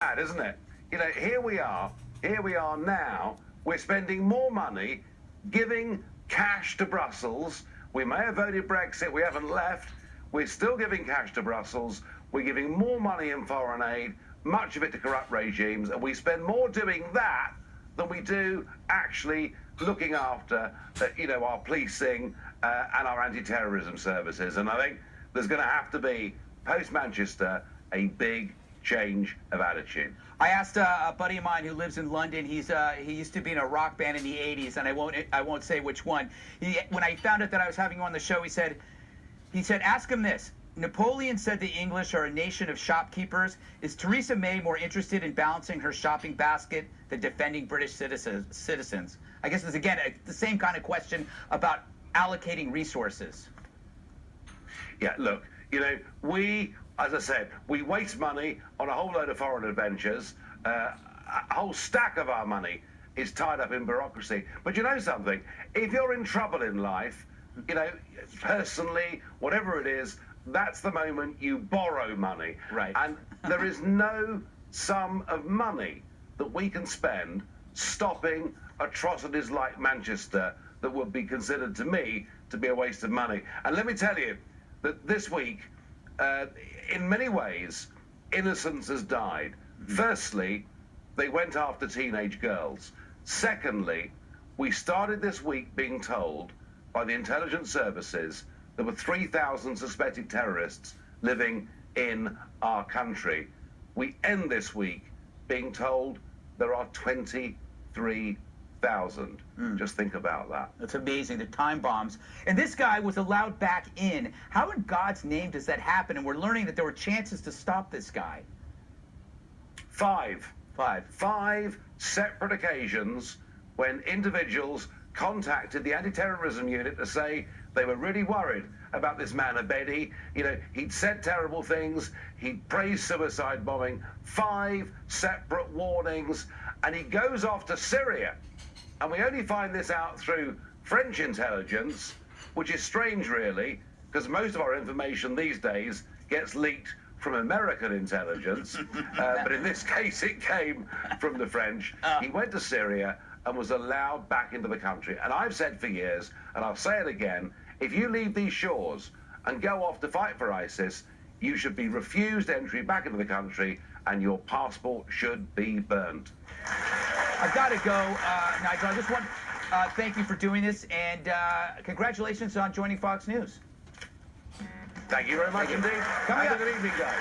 bad, isn't it? You know, here we are now, we're spending more money giving cash to Brussels. We may have voted Brexit, we haven't left. We're still giving cash to Brussels. We're giving more money in foreign aid, much of it to corrupt regimes, and we spend more doing that than we do actually looking after, our policing and our anti-terrorism services. And I think there's going to have to be, post-Manchester, a big change of attitude. I asked a buddy of mine who lives in London. He used to be in a rock band in the 80s, and I won't say which one. When I found out that I was having him on the show, he said, ask him this. Napoleon said the English are a nation of shopkeepers. Is Theresa May more interested in balancing her shopping basket than defending British citizens? I guess it's, again, the same kind of question about allocating resources. Yeah, look, we, as I said, we waste money on a whole load of foreign adventures. A whole stack of our money is tied up in bureaucracy. But you know something? If you're in trouble in life, personally, whatever it is, that's the moment you borrow money. Right. And there is no sum of money that we can spend stopping atrocities like Manchester that would be considered to me to be a waste of money. And let me tell you that this week, in many ways, innocence has died. Firstly, they went after teenage girls. Secondly, we started this week being told by the intelligence services there were 3,000 suspected terrorists living in our country. We end this week being told there are 23,000. Just think about that. That's amazing, the time bombs. And this guy was allowed back in. How in God's name does that happen? And we're learning that there were chances to stop this guy. Five separate occasions when individuals contacted the anti-terrorism unit to say they were really worried about this man Abedi. He'd said terrible things. He'd praised suicide bombing. 5 separate warnings. And he goes off to Syria. And we only find this out through French intelligence, which is strange, really, because most of our information these days gets leaked from American intelligence. But in this case, it came from the French. He went to Syria and was allowed back into the country. And I've said for years, and I'll say it again, if you leave these shores and go off to fight for ISIS, you should be refused entry back into the country and your passport should be burnt. I've got to go, Nigel. I just want to thank you for doing this, and congratulations on joining Fox News. Thank you very much indeed. Have a good evening, guys.